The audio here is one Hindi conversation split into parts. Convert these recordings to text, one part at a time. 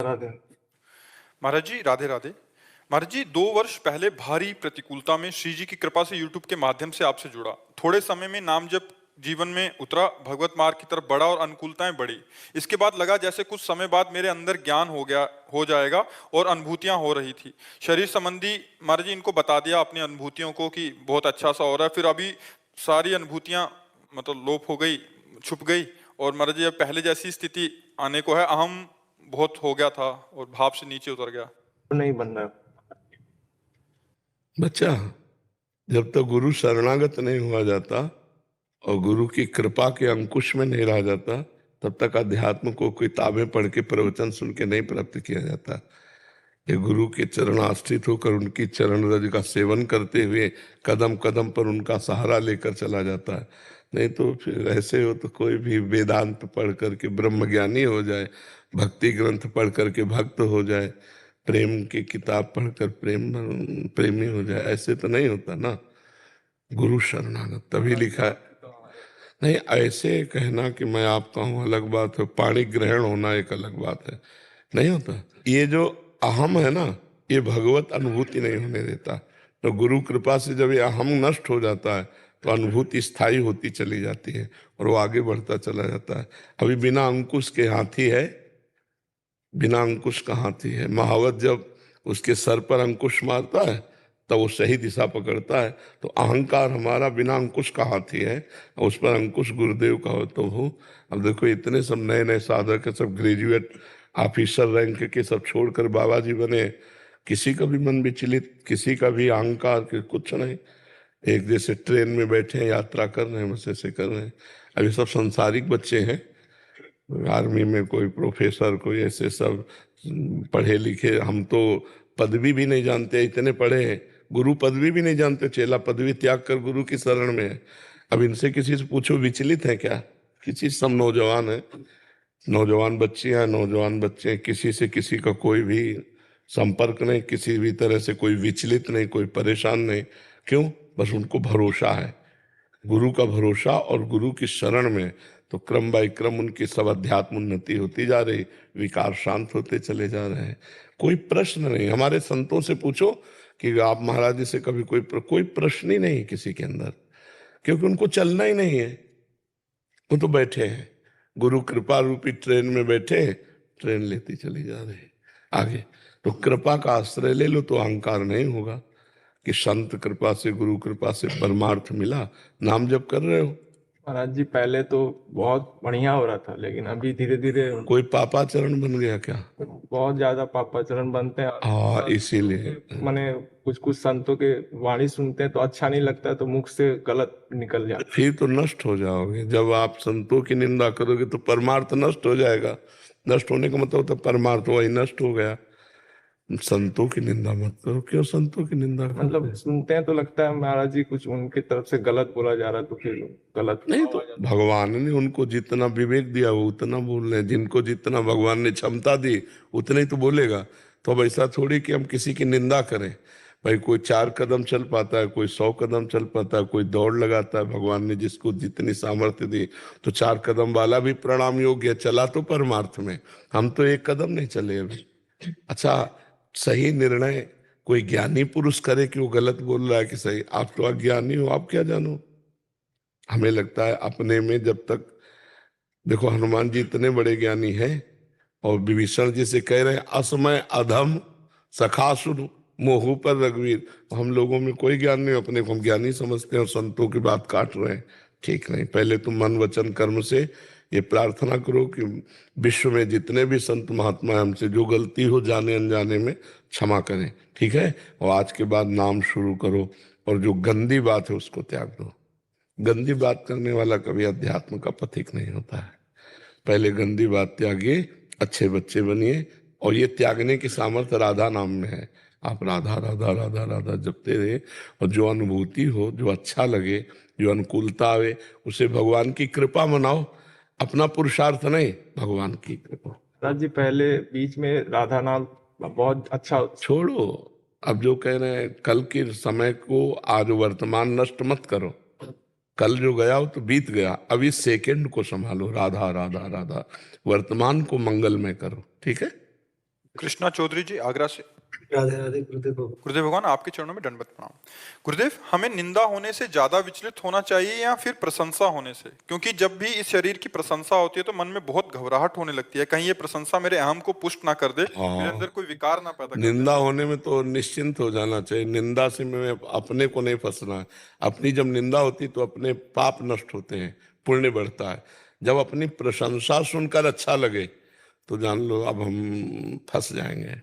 राधे। महाराज जी राधे राधे। महाराज जी 2 वर्ष पहले भारी प्रतिकूलता में श्री जी की कृपा से यूट्यूब के माध्यम से आपसे जुड़ा। थोड़े समय में नाम जब जीवन में उतरा, भगवत मार्ग की तरफ बढ़ा और अनुकूलताएं बढ़ी। इसके बाद लगा जैसे कुछ समय बाद मेरे अंदर ज्ञान हो जाएगा और अनुभूतियां हो रही थी शरीर संबंधी। महाराज जी इनको बता दिया अपनी अनुभूतियों को कि बहुत अच्छा सा हो रहा है। फिर अभी सारी अनुभूतियां मतलब लोप हो गई, छुप गई। और महाराज जी अब पहले जैसी स्थिति आने को है। अहम बहुत हो गया था और भाव से नीचे उतर गया। नहीं बन रहा। बच्चा, जब तक गुरु शरणागत नहीं हुआ जाता और गुरु की कृपा के अंकुश में नहीं रह जाता, तब तक अध्यात्म को किताबें पढ़ के प्रवचन सुन के नहीं प्राप्त किया जाता। ये गुरु के चरण आश्रित होकर उनकी चरण रज का सेवन करते हुए कदम कदम पर उनका सहारा लेकर चला जाता है। नहीं तो फिर ऐसे हो तो कोई भी वेदांत पढ़ करके ब्रह्मज्ञानी हो जाए, भक्ति ग्रंथ पढ़ करके भक्त हो जाए, प्रेम की किताब पढ़कर प्रेमी हो जाए, ऐसे तो नहीं होता ना। गुरु शरणागत तभी लिखा है। नहीं, ऐसे कहना कि मैं आपका हूं अलग बात है, पाणी ग्रहण होना एक अलग बात है, नहीं होता। ये जो अहम है ना, ये भगवत अनुभूति नहीं होने देता। तो गुरु कृपा से जब ये अहम नष्ट हो जाता है तो अनुभूति स्थायी होती चली जाती है और वो आगे बढ़ता चला जाता है। अभी बिना अंकुश के हाथी है, बिना अंकुश का हाथी है। महावत जब उसके सर पर अंकुश मारता है तब वो सही दिशा पकड़ता है। तो अहंकार हमारा बिना अंकुश का हाथी है, उस पर अंकुश गुरुदेव का हो तो हो। अब देखो इतने सब नए नए साधक है, सब ग्रेजुएट ऑफिसर रैंक के सब छोड़कर बाबा जी बने। किसी का भी मन विचलित, किसी का भी अहंकार के कुछ नहीं। एक जैसे ट्रेन में बैठे हैं, यात्रा कर रहे हैं, बस ऐसे कर रहे हैं। अभी सब संसारिक बच्चे हैं, आर्मी में कोई प्रोफेसर, कोई ऐसे सब पढ़े लिखे। हम तो पदवी भी नहीं जानते, इतने पढ़े हैं, गुरु पदवी भी नहीं जानते। चेला पदवी त्याग कर गुरु की शरण में है। अब इनसे किसी से पूछो विचलित है क्या? किसी सब नौजवान है, नौजवान बच्चियां, नौजवान बच्चे, किसी से किसी का कोई भी संपर्क नहीं, किसी भी तरह से कोई विचलित नहीं, कोई परेशान नहीं। क्यों? बस उनको भरोसा है, गुरु का भरोसा और गुरु की शरण में। तो क्रम बाई क्रम उनकी सब अध्यात्म उन्नति होती जा रही, विकार शांत होते चले जा रहे हैं। कोई प्रश्न नहीं। हमारे संतों से पूछो कि आप महाराज जी से कभी कोई प्रश्न ही नहीं किसी के अंदर, क्योंकि उनको चलना ही नहीं है। वो तो बैठे हैं गुरु कृपा रूपी ट्रेन में बैठे, ट्रेन लेती चली जा रही आगे। तो कृपा का आश्रय ले लो तो अहंकार नहीं होगा कि संत कृपा से, गुरु कृपा से परमार्थ मिला। नाम जप कर रहे हो, महाराज जी पहले तो बहुत बढ़िया हो रहा था, लेकिन अभी धीरे धीरे कोई पापाचरण बन गया क्या? बहुत ज्यादा पापाचरण बनते हैं। हाँ, इसीलिए माने कुछ कुछ संतों के वाणी सुनते हैं तो अच्छा नहीं लगता है, तो मुख से गलत निकल जाता फिर तो नष्ट हो जाओगे। जब आप संतों की निंदा करोगे तो परमार्थ नष्ट हो जाएगा। नष्ट होने का मतलब तो परमार्थ वही नष्ट हो गया। संतों की निंदा मत करो। क्यों संतों की निंदा है। मतलब सुनते हैं तो लगता है महाराज जी कुछ उनकी तरफ से गलत बोला जा रहा है, तो फिर गलत नहीं, तो भगवान ने उनको जितना विवेक दिया वो उतना बोल रहे हैं। जिनको जितना भगवान ने क्षमता दी उतना ही तो बोलेगा। तो अब ऐसा थोड़ी कि हम किसी की निंदा करें। भाई कोई 4 कदम चल पाता है, कोई 100 कदम चल पाता है, कोई दौड़ लगाता है। भगवान ने जिसको जितनी सामर्थ्य दी, तो 4 कदम वाला भी प्रणाम योग्य, चला तो परमार्थ में। हम तो 1 कदम नहीं चले अभी। अच्छा, सही निर्णय कोई ज्ञानी पुरुष करे कि वो गलत बोल रहा है कि सही। आप तो अज्ञानी हो, आप क्या जानो। हमें लगता है अपने में जब तक, देखो हनुमान जी इतने बड़े ज्ञानी हैं और विभीषण जी से कह रहे हैं असमय अधम सखा सुन मोहू पर रघुवीर। हम लोगों में कोई ज्ञान नहीं, अपने को हम ज्ञानी समझते हैं और संतों की बात काट रहे हैं। ठीक नहीं। पहले तुम मन वचन कर्म से ये प्रार्थना करो कि विश्व में जितने भी संत महात्मा हैं, हमसे जो गलती हो जाने अनजाने में क्षमा करें, ठीक है। और आज के बाद नाम शुरू करो और जो गंदी बात है उसको त्याग दो। गंदी बात करने वाला कभी अध्यात्म का पथिक नहीं होता है। पहले गंदी बात त्यागिए, अच्छे बच्चे बनिए। और ये त्यागने की सामर्थ्य राधा नाम में है। आप राधा राधा राधा राधा जपते रहे और जो अनुभूति हो, जो अच्छा लगे, जो अनुकूलता आवे, उसे भगवान की कृपा मनाओ। अपना पुरुषार्थ नहीं, भगवान की कृपा। महाराज जी पहले बीच में राधा नाम बहुत अच्छा। छोड़ो, अब जो कह रहे हैं कल के समय को आज वर्तमान नष्ट मत करो। कल जो गया वो तो बीत गया, अब इस सेकंड को संभालो। राधा राधा राधा, वर्तमान को मंगलमय करो, ठीक है। कृष्णा चौधरी जी आगरा से। राधे राधे गुरुदेव। गुरुदेव भगवान आपके चरणों में दंडवत प्रणाम। गुरुदेव, हमें निंदा होने से ज्यादा विचलित होना चाहिए या फिर प्रशंसा होने से? क्योंकि जब भी इस शरीर की प्रशंसा होती है तो मन में बहुत घबराहट होने लगती है, कहीं ये प्रशंसा मेरे अहम को पुष्ट ना कर दे, मेरे अंदर कोई विकार ना पैदा कर दे। निंदा होने में तो निश्चिंत हो जाना चाहिए। निंदा से में अपने को नहीं फंसना है। अपनी जब निंदा होती तो अपने पाप नष्ट होते हैं, पुण्य बढ़ता है। जब अपनी प्रशंसा सुनकर अच्छा लगे तो जान लो अब हम फंस जाएंगे।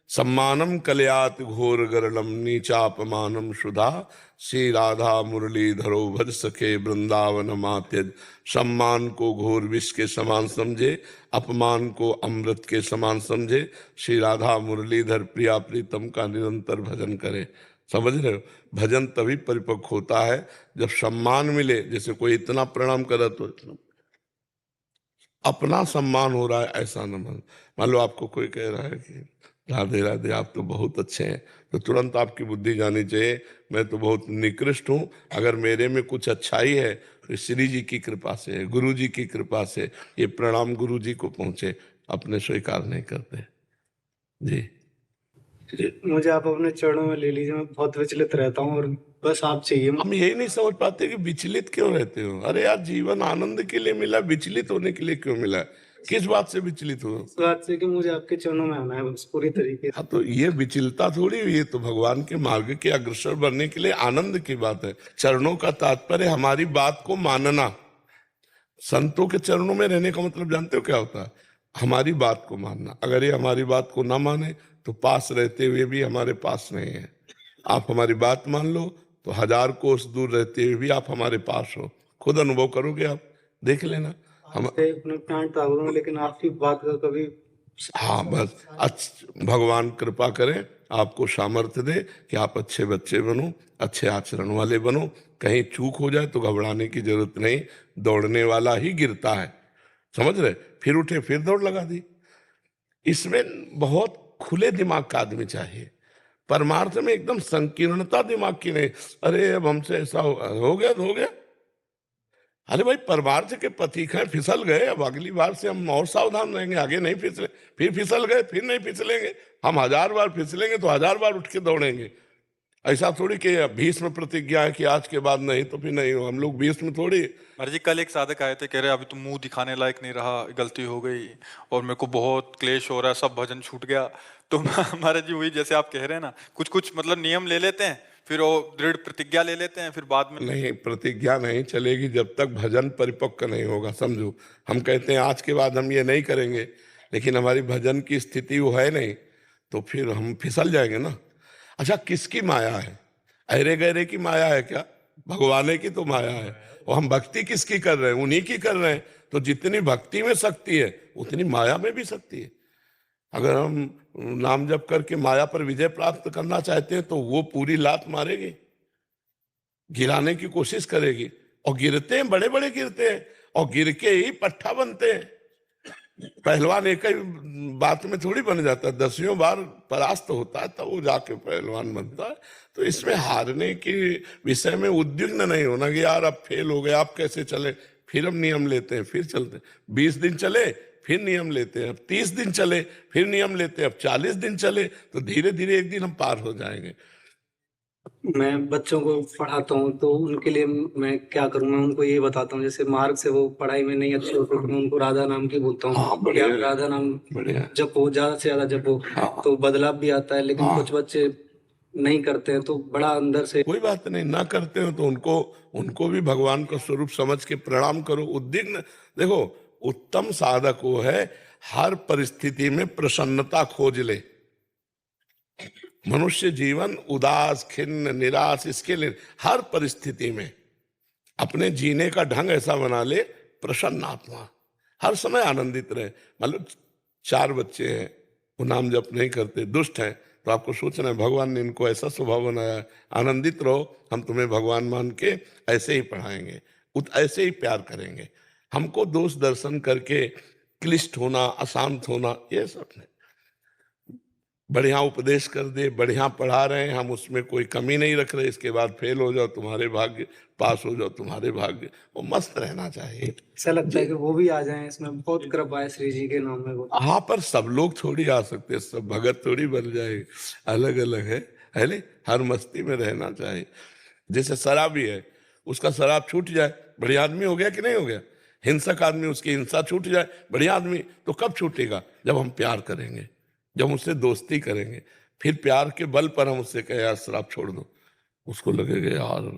सम्मानम कलयात घोर गरलम नीचापमानम सुधा, श्री राधा मुरलीधरो भज सखे वृंदावन मात्यज। सम्मान को घोर विष के समान समझे, अपमान को अमृत के समान समझे, श्री राधा मुरलीधर प्रिया प्रीतम का निरंतर भजन करे। समझ रहे हो? भजन तभी परिपक्व होता है जब सम्मान मिले। जैसे कोई इतना प्रणाम करे तो अपना सम्मान हो रहा है ऐसा न मान लो। आपको कोई कह रहा है कि राधे राधे आप तो बहुत अच्छे हैं, तो तुरंत आपकी बुद्धि जानी चाहिए मैं तो बहुत निकृष्ट हूँ। अगर मेरे में कुछ अच्छाई है तो श्री जी की कृपा से है, गुरु जी की कृपा से। ये प्रणाम गुरु जी को पहुंचे, अपने स्वीकार नहीं करते जी। मुझे आप अपने चरणों में ले लीजिए, मैं बहुत विचलित रहता हूँ और बस आप चाहिए। हम यही नहीं समझ पाते कि विचलित क्यों रहते हो। अरे यार, जीवन आनंद के लिए मिला, विचलित होने के लिए क्यों मिला? किस बात से विचलित हो? इस बात से कि मुझे आपके चरणों में आना है बस पूरी तरीके से। हाँ, तो ये विचलता थोड़ी हुई है, तो भगवान के मार्ग के अग्रसर बनने के लिए आनंद की बात है। चरणों का तात्पर्य हमारी बात को मानना। संतों के चरणों में रहने का मतलब जानते हो क्या होता है? हमारी बात को मानना। अगर ये हमारी बात को ना माने तो पास रहते हुए भी हमारे पास नहीं है। आप हमारी बात मान लो तो 1000 कोस दूर रहते हुए भी आप हमारे पास हो। खुद अनुभव करोगे, आप देख लेना। हम अपने प्राण त्याग दूं, लेकिन आपकी बात का कभी। हाँ, बस भगवान कृपा करें, आपको सामर्थ्य दे कि आप अच्छे बच्चे बनो, अच्छे आचरण वाले बनो। कहीं चूक हो जाए तो घबराने की जरूरत नहीं। दौड़ने वाला ही गिरता है, समझ रहे? फिर उठे, फिर दौड़ लगा दी। इसमें बहुत खुले दिमाग का आदमी चाहिए। परमार्थ में एकदम संकीर्णता दिमाग की नहीं। अरे अब हमसे ऐसा हो गया तो हो गया। अरे भाई, परमार्थ के पथिक हैं, फिसल गए, अब अगली बार से हम और सावधान रहेंगे, आगे नहीं फिसले। फिर फिसल गए, फिर नहीं फिसलेंगे। हम 1000 बार फिसलेंगे तो 1000 बार उठ के दौड़ेंगे। ऐसा थोड़ी कि भीष्म प्रतिज्ञा है कि आज के बाद नहीं तो फिर नहीं हो। हम लोग भीष्म थोड़ी। महाराज जी, कल एक साधक आए थे, कह रहे अभी तो मुंह दिखाने लायक नहीं रहा, गलती हो गई और मेरे को बहुत क्लेश हो रहा है, सब भजन छूट गया। तो महाराज जी वही जैसे आप कह रहे हैं ना, कुछ कुछ मतलब नियम ले लेते हैं, फिर वो दृढ़ प्रतिज्ञा ले लेते हैं, फिर बाद में नहीं, प्रतिज्ञा नहीं चलेगी जब तक भजन परिपक्व नहीं होगा। समझो, हम कहते हैं आज के बाद हम ये नहीं करेंगे, लेकिन हमारी भजन की स्थिति वो है नहीं, तो फिर हम फिसल जाएंगे ना। अच्छा, किसकी माया है? अरे गहरे की माया है क्या? भगवान की तो माया है। और हम भक्ति किसकी कर रहे हैं? उन्हीं की कर रहे हैं। तो जितनी भक्ति में शक्ति है उतनी माया में भी शक्ति है। अगर हम नाम जप करके माया पर विजय प्राप्त करना चाहते हैं तो वो पूरी लात मारेगी, गिराने की कोशिश करेगी। और गिरते हैं, बड़े बड़े गिरते हैं, और गिर के ही पट्टा बनते हैं। पहलवान एक ही बात में थोड़ी बन जाता है, 10 बार परास्त होता है तब वो जाके पहलवान बनता है। तो इसमें हारने के विषय में उद्विग्न नहीं होना कि यार अब फेल हो गए, आप कैसे चले। फिर हम नियम लेते हैं, फिर चलते हैं। 20 दिन चले, फिर नियम लेते हैं। अब 30 दिन चले, फिर नियम लेते हैं। अब 40 दिन चले, तो धीरे धीरे एक दिन हम पार हो जाएंगे। मैं बच्चों को पढ़ाता हूँ तो उनके लिए मैं क्या करूँ, मैं उनको ये बताता हूँ, जैसे मार्ग से वो पढ़ाई में नहीं अच्छे होते तो मैं उनको राधा नाम की बोलता हाँ, हूँ कि बढ़िया। आप राधा नाम बढ़िया। जपो, ज्यादा से ज्यादा जपो। हाँ। तो बदलाव भी आता है। लेकिन हाँ। कुछ बच्चे नहीं करते हैं तो बड़ा अंदर से। कोई बात नहीं, ना करते हो तो उनको भी भगवान का स्वरूप समझ के प्रणाम करो। उद्विग्न देखो, उत्तम साधक वो है हर परिस्थिति में प्रसन्नता खोज ले। मनुष्य जीवन उदास, खिन्न, निराश, इसके लिए हर परिस्थिति में अपने जीने का ढंग ऐसा बना ले, प्रसन्न आत्मा, हर समय आनंदित रहे। मतलब 4 बच्चे हैं, वो नाम जप नहीं करते, दुष्ट हैं, तो आपको सोचना है भगवान ने इनको ऐसा स्वभाव बनाया है। आनंदित रहो, हम तुम्हें भगवान मान के ऐसे ही पढ़ाएंगे, ऐसे ही प्यार करेंगे। हमको दोष दर्शन करके क्लिष्ट होना, अशांत होना, ये सब नहीं। बढ़िया उपदेश कर दे, बढ़िया पढ़ा रहे हैं, हम उसमें कोई कमी नहीं रख रहे, इसके बाद फेल हो जाओ तुम्हारे भाग्य, पास हो जाओ तुम्हारे भाग्य, वो मस्त रहना चाहिए। ऐसा लगता है कि वो भी आ जाएं, इसमें बहुत कृपा है श्री जी के नाम में वो। हाँ, पर सब लोग थोड़ी आ सकते हैं, सब भगत थोड़ी बन जाए, अलग अलग है नहीं? हर मस्ती में रहना चाहिए। जैसे शराबी है, उसका शराब छूट जाए, बढ़िया आदमी हो गया कि नहीं हो गया? हिंसक आदमी, उसकी हिंसा छूट जाए, बढ़िया आदमी। तो कब छूटेगा? जब हम प्यार करेंगे, जब उससे दोस्ती करेंगे, फिर प्यार के बल पर हम उससे कहें यार शराब छोड़ दो, उसको लगेगा यार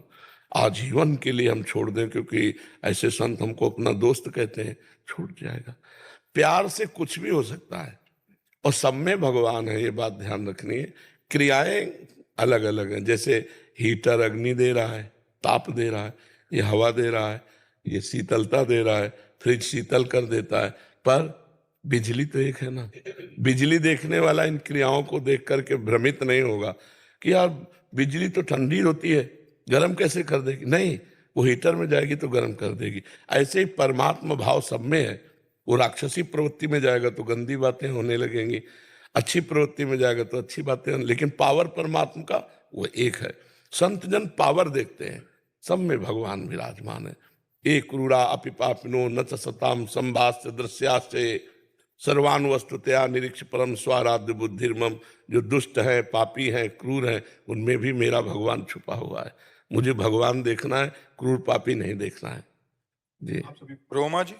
आजीवन के लिए हम छोड़ दें क्योंकि ऐसे संत हमको अपना दोस्त कहते हैं, छूट जाएगा। प्यार से कुछ भी हो सकता है, और सब में भगवान है, ये बात ध्यान रखनी है। क्रियाएं अलग अलग हैं, जैसे हीटर अग्नि दे रहा है, ताप दे रहा है, ये हवा दे रहा है, ये शीतलता दे रहा है, फ्रिज शीतल कर देता है, पर बिजली तो एक है ना। बिजली देखने वाला इन क्रियाओं को देख करके भ्रमित नहीं होगा कि यार बिजली तो ठंडी होती है, गर्म कैसे कर देगी? नहीं, वो हीटर में जाएगी तो गर्म कर देगी। ऐसे ही परमात्मा भाव सब में है। वो राक्षसी प्रवृत्ति में जाएगा तो गंदी बातें होने लगेंगी, अच्छी प्रवृत्ति में जाएगा तो अच्छी बातें होने, लेकिन पावर परमात्मा का वो एक है। संत जन पावर देखते हैं, सब में भगवान विराजमान है। एक क्रूरा अपि पापिनो न च सताम संभास्य दृश्याश्चये सर्वानुवस्तुतया निरीक्ष परम स्वाराध्य बुद्धिर्मम। जो दुष्ट है, पापी है, क्रूर है, उनमें भी मेरा भगवान छुपा हुआ है। मुझे भगवान देखना है, क्रूर पापी नहीं देखना है। जी रोमा जी।